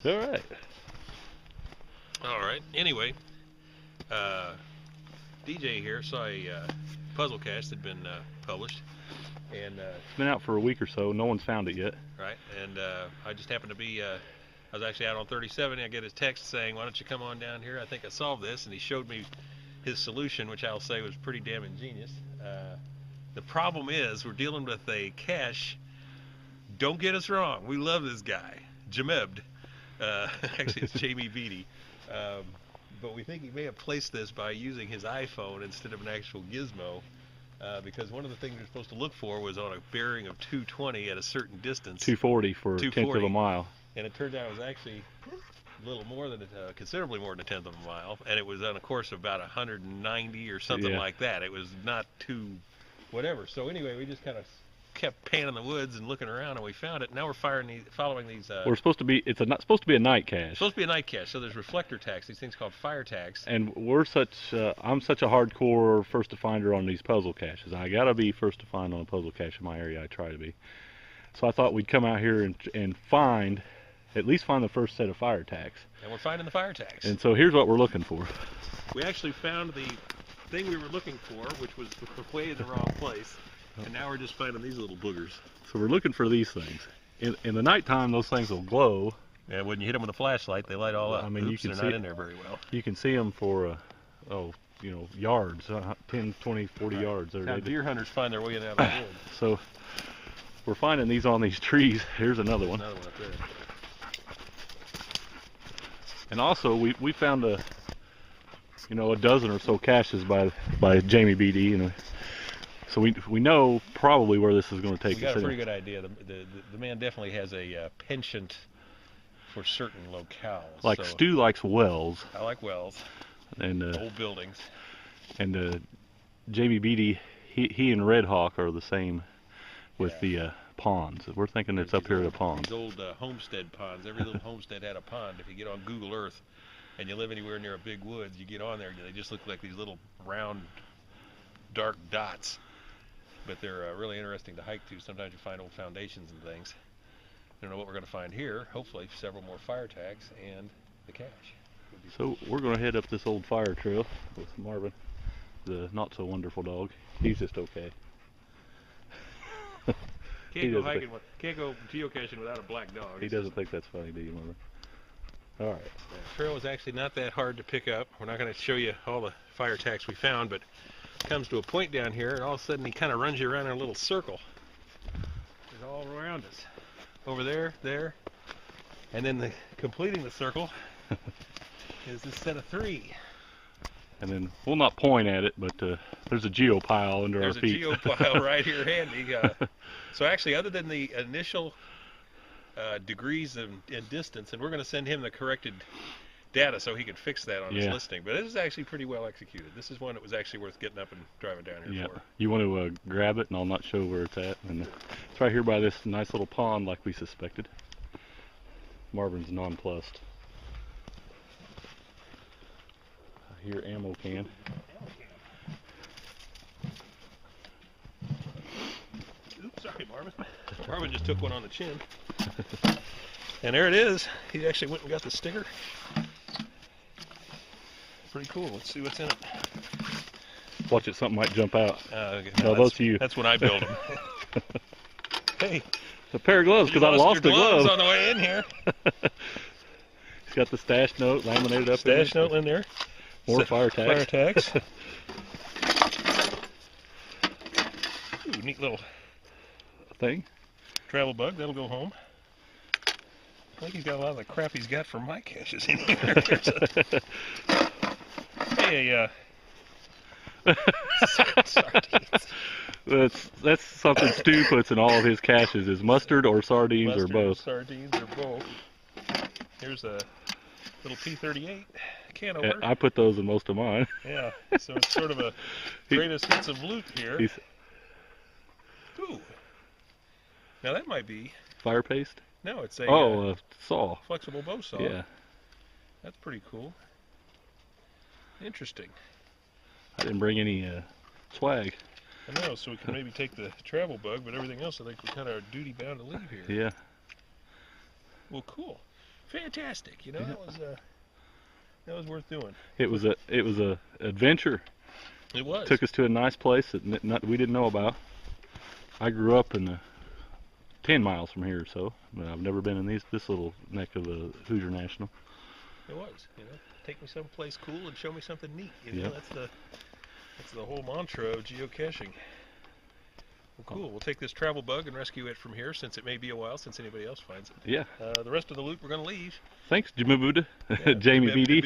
All right. All right. Anyway, DJ here saw a puzzle cache that had been published, and It's been out for a week or so. No one's found it yet. right. And I just happened to be. I was actually out on 37. I get his text saying, "Why don't you come on down here? I think I solved this." And he showed me his solution, which I'll say was pretty damn ingenious. The problem is we're dealing with a cache. Don't get us wrong. We love this guy, Jamebed. Actually, it's Jamie Beatty. But we think he may have placed this by using his iPhone instead of an actual gizmo, because one of the things you're supposed to look for was on a bearing of 220 at a certain distance. 240 for a tenth of a mile. And it turned out it was actually a little more than, considerably more than a tenth of a mile, and it was on a course of about 190 or something like that. It was not too whatever. So anyway, we just kind of kept panning the woods and looking around, and we found it. Now we're following these. We're supposed to be. It's not supposed to be a night cache. Supposed to be a night cache. So there's reflector tags. These things called fire tags. And we're such. I'm such a hardcore first to finder on these puzzle caches. I gotta be first to find on a puzzle cache in my area. I try to be. So I thought we'd come out here and find, at least find the first set of fire tags. And we're finding the fire tags. And so here's what we're looking for. We actually found the thing we were looking for, which was way in the wrong place. And now we're just finding these little boogers. So we're looking for these things. In the nighttime, those things will glow. Yeah, when you hit them with a flashlight, they light all up. I mean, Oops, you can they're see not in there very well. You can see them for, yards, 10, 20, 40 yards. How deer hunters find their way in out of the woods. So we're finding these on these trees. Here's another one. Another one up there. And also, we found a dozen or so caches by Jamie Beatty, So we know probably where this is going to take us. We got a pretty good idea. The man definitely has a penchant for certain locales. Like Stu likes wells. I like wells. And old buildings. And Jamie Beatty, he and Red Hawk are the same with the ponds. We're thinking it's up here at a pond. These old homestead ponds. Every little homestead had a pond. If you get on Google Earth and you live anywhere near a big woods, you get on there, they just look like these little round, dark dots. But they're really interesting to hike to. Sometimes you find old foundations and things. I don't know what we're going to find here. Hopefully several more fire tags and the cache. So we're going to head up this old fire trail with Marvin, the not so wonderful dog. He's just okay. Can't go geocaching without a black dog. He doesn't think that's funny, do you, Marvin? All right. The trail is actually not that hard to pick up. We're not going to show you all the fire tags we found, but comes to a point down here, and all of a sudden he kind of runs you around in a little circle. It's all around us. Over there, and then completing the circle is this set of 3. And then we'll not point at it, but there's a geopile under our feet. There's a geopile right here handy. So actually, other than the initial degrees and distance, and we're going to send him the corrected data so he can fix that on his listing. But this is actually pretty well executed. This is one that was actually worth getting up and driving down here for. You want to grab it, and I'll not show where it's at. And it's right here by this nice little pond like we suspected. Marvin's nonplussed. I hear ammo can. Oops, sorry, Marvin. Marvin just took one on the chin. And there it is. He actually went and got the sticker. Pretty cool. Let's see what's in it. Watch it, something might jump out. No, that's you. That's when I build them. Hey. A pair of gloves, because I lost the gloves on the way in here. He's got the stash note laminated up. Stash note in there. More fire tags. Fire tags. Ooh, neat little thing. Travel bug. That'll go home. I think he's got a lot of the crap he's got from my caches in here. Hey, sardines. That's something Stu puts in all of his caches, is mustard or sardines or both. Sardines or both. Here's a little P38 can opener. I put those in most of mine. Yeah, so it's sort of a greatest hits of loot here. Ooh. Now that might be fire paste. No, it's a a saw. Flexible bow saw. Yeah. That's pretty cool. Interesting. I didn't bring any swag. I know, so we can maybe take the travel bug, but everything else I think we kind of are duty bound to leave here. Yeah. Well, cool. fantastic. You know, Yeah. that was worth doing. It was a adventure. It was. Took us to a nice place that we didn't know about. I grew up in 10 miles from here or so, but I've never been in this little neck of the Hoosier National. It was. You know, take me someplace cool and show me something neat. You know, Yeah. that's the whole mantra of geocaching. Well, cool. We'll take this travel bug and rescue it from here, since it may be a while since anybody else finds it. Yeah. The rest of the loot we're going to leave. Thanks, Jimmy Buddha. Jamie BD.